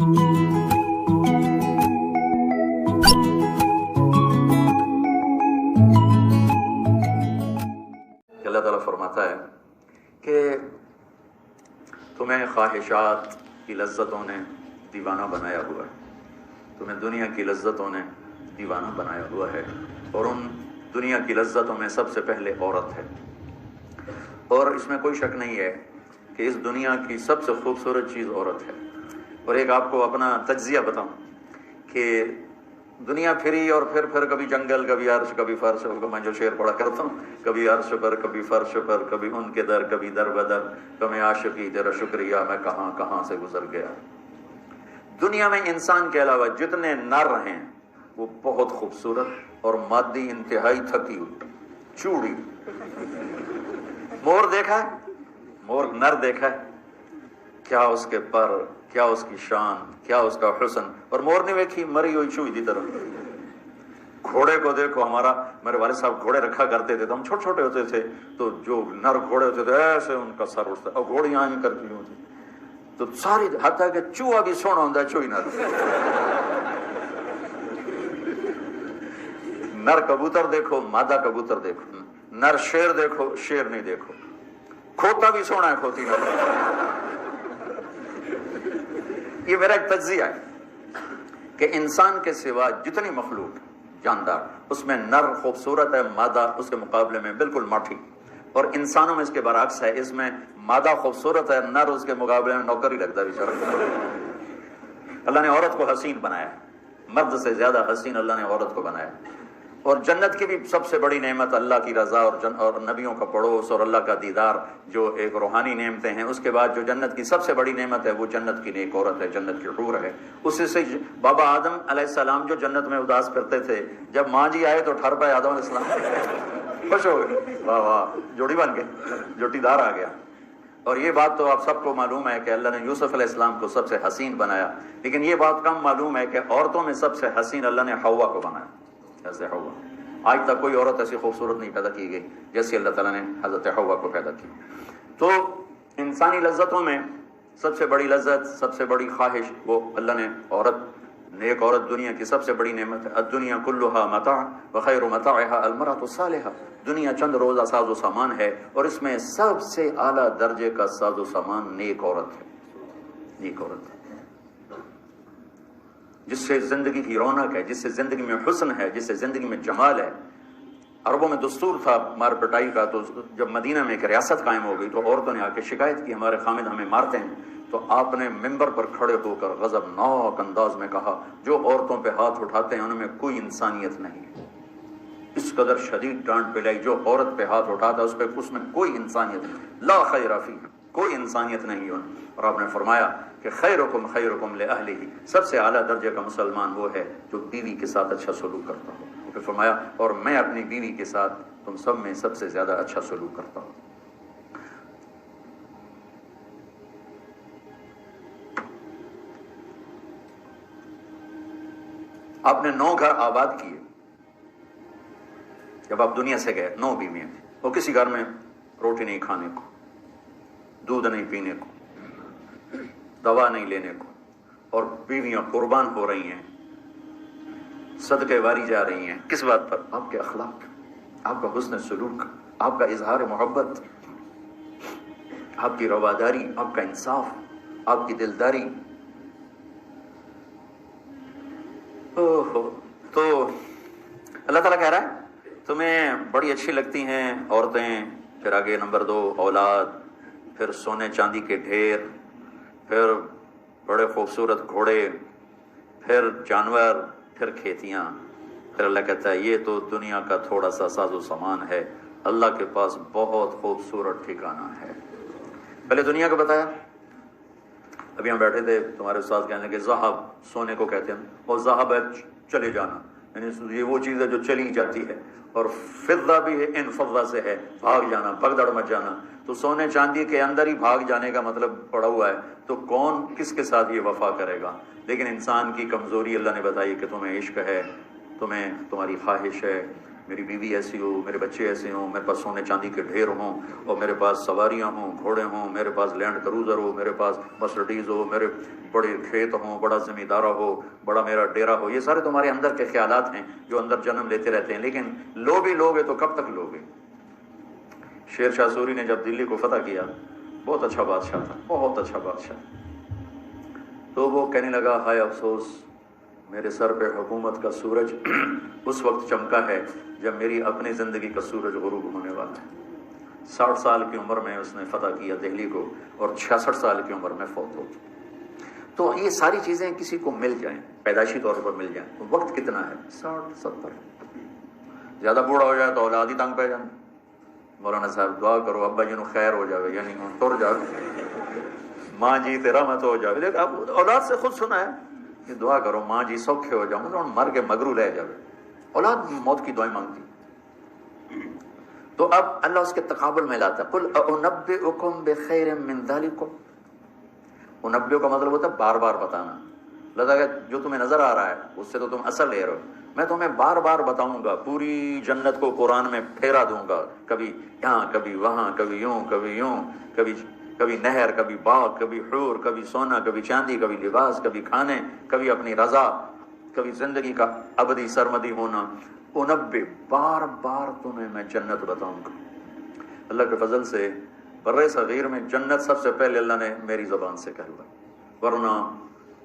اللہ تعالیٰ فرماتا ہے کہ تمہیں خواہشات کی لذتوں نے دیوانہ بنایا ہوا ہے، تمہیں دنیا کی لذتوں نے دیوانہ بنایا ہوا ہے، اور ان دنیا کی لذتوں میں سب سے پہلے عورت ہے۔ اور اس میں کوئی شک نہیں ہے کہ اس دنیا کی سب سے خوبصورت چیز عورت ہے۔ اور ایک آپ کو اپنا تجزیہ بتاؤں کہ دنیا پھری اور پھر کبھی جنگل، کبھی عرش، کبھی فرش، میں جو شعر پڑھا کرتا ہوں، کبھی عرش پر، کبھی فرش پر، کبھی ان کے در، کبھی در بدر، کبھی عاشقی تیرا شکریہ میں کہاں کہاں سے گزر گیا۔ دنیا میں انسان کے علاوہ جتنے نر ہیں وہ بہت خوبصورت اور مادی انتہائی تھکی ہوئی چوڑی۔ مور دیکھا ہے؟ مور نر دیکھا ہے؟ کیا اس کے پر، کیا اس کی شان، کیا اس کا حسن۔ اور مور نے ویکھی مری ہوئی چوئی دی طرف۔ گھوڑے کو دیکھو، میرے والد صاحب گھوڑے رکھا کرتے تھے تو ہم چھوٹے چھوٹے ہوتے تھے تو جو نر گھوڑے ہوتے تھے ایسے ان کا سر اٹھتا، اور گھوڑیاں ہی کرتی ہوتی تو ساری حتیٰ کہ چوہا بھی سونا ہوتا، چوئی نر۔ نر کبوتر دیکھو، مادہ کبوتر دیکھو، نر شیر دیکھو، شیر نہیں دیکھو، کھوتا بھی سونا ہے، کھوتی نہ۔ یہ میرا ایک تجزیہ ہے کہ انسان کے سوا جتنی مخلوق جاندار، اس میں نر خوبصورت ہے، مادہ اس کے مقابلے میں بالکل ماٹھی۔ اور انسانوں میں اس کے برعکس ہے، اس میں مادہ خوبصورت ہے، نر اس کے مقابلے میں نوکر ہی لگتا ہے بیچارہ۔ اللہ نے عورت کو حسین بنایا، مرد سے زیادہ حسین اللہ نے عورت کو بنایا۔ اور جنت کی بھی سب سے بڑی نعمت اللہ کی رضا اور نبیوں کا پڑوس اور اللہ کا دیدار، جو ایک روحانی نعمتیں ہیں۔ اس کے بعد جو جنت کی سب سے بڑی نعمت ہے وہ جنت کی نیک عورت ہے، جنت کی حور ہے۔ اسی سے بابا آدم علیہ السلام جو جنت میں اداس کرتے تھے، جب ماں جی آئے تو ٹھر پائے آدم علیہ السلام، خوش ہو گئے، واہ واہ جوڑی بن گئے، جوٹی دار آ گیا۔ اور یہ بات تو آپ سب کو معلوم ہے کہ اللہ نے یوسف علیہ السلام کو سب سے حسین بنایا، لیکن یہ بات کم معلوم ہے کہ عورتوں میں سب سے حسین اللہ نے حوا کو بنایا۔ ایسے حوا، آج تک کوئی عورت ایسی خوبصورت نہیں پیدا کی گئی جیسے اللہ تعالیٰ نے حضرت حوا کو پیدا کی۔ تو انسانی لذتوں میں سب سے بڑی لذت، سب سے بڑی خواہش وہ اللہ نے عورت، نیک عورت دنیا کی سب سے بڑی نعمت ہے۔ الدنیا کلھا متاع وخیر متاعها المرأة الصالحة۔ دنیا چند روزہ ساز و سامان ہے، اور اس میں سب سے اعلیٰ درجے کا ساز و سامان نیک عورت ہے، نیک عورت ہے، جس سے زندگی کی رونق ہے، جس سے زندگی میں حسن ہے، جس سے زندگی میں جمال ہے۔ عربوں میں دستور تھا مار پٹائی کا، تو جب مدینہ میں ایک ریاست قائم ہو گئی تو عورتوں نے آ کے شکایت کی ہمارے خامد ہمیں مارتے ہیں، تو آپ نے ممبر پر کھڑے ہو کر غضبناک انداز میں کہا جو عورتوں پہ ہاتھ اٹھاتے ہیں ان میں کوئی انسانیت نہیں ہے۔ اس قدر شدید ڈانٹ پلائی، جو عورت پہ ہاتھ اٹھاتا ہے اس میں کوئی انسانیت نہیں، لا خیر فیہ، کوئی انسانیت نہیں ہے۔ اور آپ نے فرمایا کہ خیرکم خیرکم لأہلہ، سب سے اعلیٰ درجے کا مسلمان وہ ہے جو بیوی کے ساتھ اچھا سلوک کرتا ہو۔ پھر فرمایا اور میں اپنی بیوی کے ساتھ تم سب میں سب سے زیادہ اچھا سلوک کرتا ہوں۔ آپ نے 9 گھر آباد کیے جب آپ دنیا سے گئے، 9 بیویاں تھیں، وہ کسی گھر میں روٹی نہیں کھانے کو، دودھ نہیں پینے کو، دوا نہیں لینے کو، اور بیویاں قربان ہو رہی ہیں، صدقے واری جا رہی ہیں۔ کس بات پر؟ آپ کے اخلاق، آپ کا حسن سلوک، آپ کا اظہار محبت، آپ کی رواداری، آپ کا انصاف، آپ کی دلداری۔ تو اللہ تعالیٰ کہہ رہا ہے تمہیں بڑی اچھی لگتی ہیں عورتیں، پھر آگے نمبر 2 اولاد، پھر سونے چاندی کے ڈھیر، پھر بڑے خوبصورت گھوڑے، پھر جانور، پھر کھیتیاں۔ پھر اللہ کہتا ہے یہ تو دنیا کا تھوڑا سا ساز و سامان ہے، اللہ کے پاس بہت خوبصورت ٹھکانہ ہے۔ پہلے دنیا کو بتایا، ابھی ہم بیٹھے تھے تمہارے استاد کہنے کہ ذہب سونے کو کہتے ہیں، اور ذہب ہے چلے جانا، یعنی یہ وہ چیز ہے جو چلی جاتی ہے، اور فضہ بھی ہے، ان فضہ سے ہے بھاگ جانا، بھگدڑ مچ جانا۔ تو سونے چاندی کے اندر ہی بھاگ جانے کا مطلب پڑا ہوا ہے، تو کون کس کے ساتھ یہ وفا کرے گا؟ لیکن انسان کی کمزوری اللہ نے بتائی کہ تمہیں عشق ہے، تمہیں تمہاری خواہش ہے، میری بیوی ایسی ہو، میرے بچے ایسے ہوں، میرے پاس سونے چاندی کے ڈھیر ہوں، اور میرے پاس سواریاں ہوں، گھوڑے ہوں، میرے پاس لینڈ کروزر ہو، میرے پاس مرسڈیز ہو، میرے بڑے کھیت ہوں، بڑا زمیندارہ ہو، بڑا میرا ڈیرا ہو۔ یہ سارے تمہارے اندر کے خیالات ہیں جو اندر جنم لیتے رہتے ہیں، لیکن لو بھی لوگے تو کب تک لوگے؟ شیر شاہ سوری نے جب دلی کو فتح کیا، بہت اچھا بادشاہ تھا، بہت اچھا بادشاہ، تو وہ کہنے لگا ہائے افسوس، میرے سر پہ حکومت کا سورج اس وقت چمکا ہے جب میری اپنی زندگی کا سورج غروب ہونے والا ہے۔ 60 سال کی عمر میں اس نے فتح کیا دہلی کو، اور 66 سال کی عمر میں فوت ہو۔ تو یہ ساری چیزیں کسی کو مل جائیں، پیدائشی طور پر مل جائیں، تو وقت کتنا ہے؟ 60-70۔ زیادہ بوڑھا ہو جائے تو اولاد ہی تنگ پہ جائیں۔ مولانا صاحب دعا کرو ابا جنوں خیر ہو جاوے، یعنی تر جاوے، ماں جی تیرا مت ہو جاوے۔ لیکن اب اولاد سے خود سنا ہے کہ دعا کرو ماں جی سوکھے ہو جاؤ، مطلب مر کے مگرو لے جاوے۔ اولاد موت کی دعائیں مانگتی۔ تو اب اللہ اس کے تقابل میں لاتا ہے، قل انبئکم بخیر من ذالکم۔ انبئ کا مطلب ہوتا ہے بار بار بتانا۔ لگتا ہے جو تمہیں نظر آ رہا ہے اس سے تو تم اصل لے رہے ہو، میں تمہیں بار بار بتاؤں گا، پوری جنت کو قرآن میں پھیرا دوں گا، کبھی یہاں کبھی وہاں، کبھی یوں کبھی یوں، کبھی نہر، کبھی باغ، کبھی حور، کبھی سونا، کبھی چاندی، کبھی لباس، کبھی کھانے، کبھی اپنی رضا، کبھی زندگی کا ابدی سرمدی ہونا۔ انبئ، بار بار تمہیں میں جنت بتاؤں گا۔ اللہ کے فضل سے برِ صغیر میں جنت سب سے پہلے اللہ نے میری زبان سے کہلوائی، ورنہ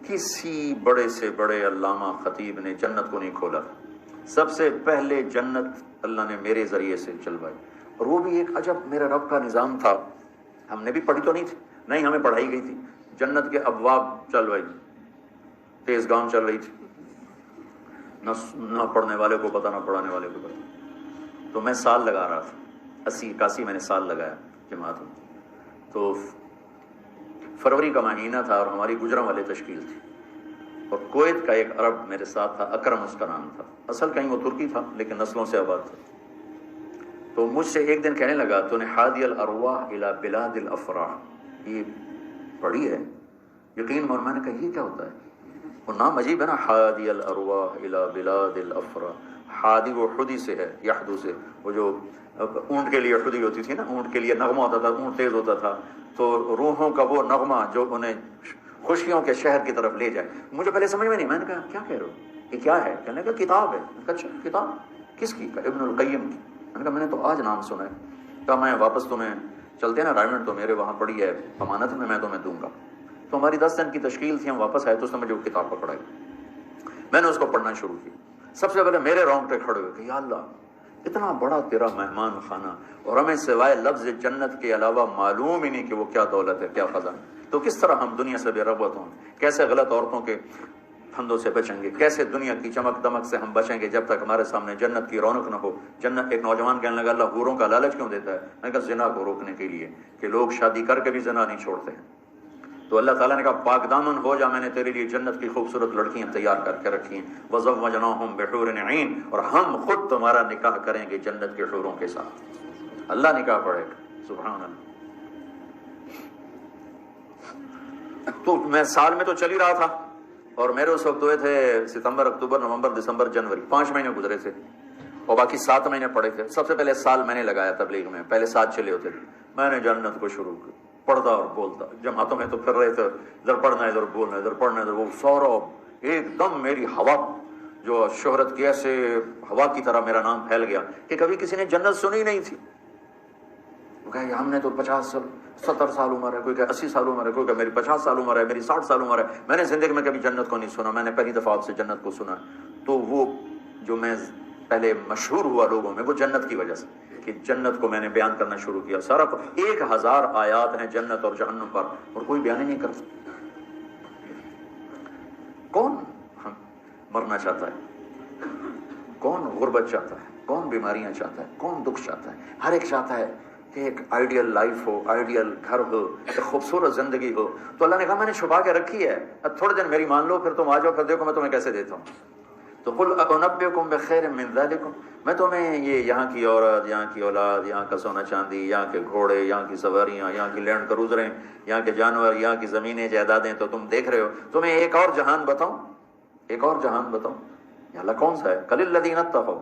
کسی بڑے سے بڑے علامہ خطیب نے جنت کو نہیں کھولا۔ سب سے پہلے جنت اللہ نے میرے ذریعے سے چلوائی، اور وہ بھی ایک عجب میرے رب کا نظام تھا۔ ہم نے بھی پڑھی تو نہیں تھی، نہیں ہمیں پڑھائی گئی تھی۔ جنت کے ابواب چلوائی، تیز گام چل رہی تھی، نہ پڑھنے والے کو پتہ، نہ پڑھانے والے کو پتہ۔ تو میں سال لگا رہا تھا، 80-81 میں نے سال لگایا جماعت میں۔ تو فروری کا مہینہ تھا اور ہماری گجرانوالے تشکیل تھی، اور کویت کا ایک عرب میرے ساتھ تھا، اکرم اس کا نام تھا، اصل کہیں وہ ترکی تھا لیکن نسلوں سے آباد تھا۔ تو مجھ سے ایک دن کہنے لگا تو نے حادی الارواح الی بلاد الافراح یہ پڑھی ہے؟ یقین مانو میں نے کہا یہ کیا ہوتا ہے؟ وہ نام عجیب ہے نا، حادی الارواح الی بلاد الافراح۔ حادی وہ حدی سے ہے، یحدو سے، وہ جو اونٹ کے لیے حدی ہوتی تھی نا، اونٹ کے لیے نغمہ ہوتا تھا، اونٹ تیز ہوتا تھا، تو روحوں کا وہ نغمہ جو انہیں خوشیوں کے شہر کی طرف لے جائے۔ مجھے پہلے سمجھ میں نہیں، میں نے کہا کیا کہہ رہے ہو، یہ کیا ہے؟ کہنے کا کتاب ہے۔ میں نے کہا اچھا کتاب کس کی؟ ابن القیم کی۔ میں نے کہا میں نے تو آج نام سنا ہے۔ کہا میں واپس تمہیں چلتے ہیں نا رائمنڈ، تو میرے وہاں پڑی ہے امانت میں تمہیں دوں گا۔ تو ہماری 10 دن کی تشکیل تھی، ہم واپس آئے تو اس نے مجھے وہ کتاب پکڑائی، میں نے اس کو پڑھنا شروع کی۔ سب سے پہلے میرے رونگٹے کھڑے ہوئے کہ یا اللہ اتنا بڑا تیرا مہمان خانہ، اور ہمیں سوائے لفظ جنت کے علاوہ معلوم ہی نہیں کہ وہ کیا دولت ہے، کیا خزانہ، تو کس طرح ہم دنیا سے بے رغبت ہوں، کیسے غلط عورتوں کے پھندوں سے بچیں گے، کیسے دنیا کی چمک دمک سے ہم بچیں گے جب تک ہمارے سامنے جنت کی رونق نہ ہو۔ جنت، ایک نوجوان کہنے لگا اللہ حوروں کا لالچ کیوں دیتا ہے؟ میں نے کہا زنا کو روکنے کے لیے، کہ لوگ شادی کر کے بھی زنا نہیں چھوڑتے ہیں۔ تو اللہ تعالیٰ نے کہا پاک دامن ہو جا، میں نے تیرے لیے جنت کی خوبصورت لڑکیاں تیار کر کے رکھی ہیں، وزوجناہم بحور عین، اور ہم خود تمہارا نکاح کریں گے جنت کے حوروں کے ساتھ۔ اللہ نکاح پڑھے گا، سبحان اللہ۔ تو میں سال میں تو چل ہی رہا تھا، اور میرے اس وقت ہوئے تھے ستمبر، اکتوبر، نومبر، دسمبر، جنوری، 5 مہینے گزرے تھے، اور باقی 7 مہینے پڑے تھے۔ سب سے پہلے سال میں نے لگایا تبلیغ میں، پہلے 7 چلے ہوتے تھے، میں نے جنت کو شروع کیا، پڑھتا اور بولتا، جماعتوں میں تو پھر رہے تھے، ادھر پڑھنا ادھر بولنا، ادھر پڑھنا ادھر، وہ سورا ایک دم میری ہوا جو شہرت کی ایسے ہوا کی طرح میرا نام پھیل گیا کہ کبھی کسی نے جنت سنی نہیں تھی۔ وہ کہے ہم نے تو 50-70 سال عمر ہے، کوئی کہ 80 سال عمر ہے، کوئی کہ میری 50 سال عمر ہے، میری 60 سال عمر ہے، میں نے زندگی میں کبھی جنت کو نہیں سنا، میں نے پہلی دفعہ آپ سے جنت کو سنا۔ تو وہ جو میں پہلے مشہور ہوا لوگوں میں، وہ جنت کی وجہ سے، کہ جنت کو میں نے بیان کرنا شروع کیا۔ سارا 1000 آیات ہیں جنت اور جہنم پر، اور کوئی بیان ہی نہیں کرتا۔ کون مرنا چاہتا ہے؟ کون غربت چاہتا ہے؟ کون بیماریاں چاہتا ہے؟ کون دکھ چاہتا ہے؟ ہر ایک چاہتا ہے کہ ایک آئیڈیل لائف ہو، آئیڈیل گھر ہو، ایک خوبصورت زندگی ہو۔ تو اللہ نے کہا میں نے چھپا کے رکھی ہے، اب تھوڑے دن میری مان لو، پھر تم آ جاؤ، پھر دیکھو میں تمہیں کیسے دیتا ہوں۔ تو قل انبئکم بخیر من ذالکم، میں تمہیں یہ یہاں کی عورت، یہاں کی اولاد، یہاں کا سونا چاندی، یہاں کے گھوڑے، یہاں کی سواریاں، یہاں کی لینڈ کروزریں، یہاں کے جانور، یہاں کی زمینیں جائیدادیں تو تم دیکھ رہے ہو، تمہیں ایک اور جہان بتاؤں، ایک اور جہان بتاؤں؟ یا اللہ کون سا ہے؟ قل الذین اتقوا،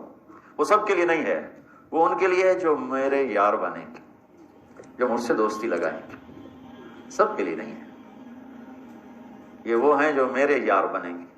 وہ سب کے لیے نہیں ہے، وہ ان کے لیے ہے جو میرے یار بنیں گے، جو مجھ سے دوستی لگائیں گے، سب کے لیے نہیں ہے۔ یہ وہ ہیں جو میرے یار بنیں گے۔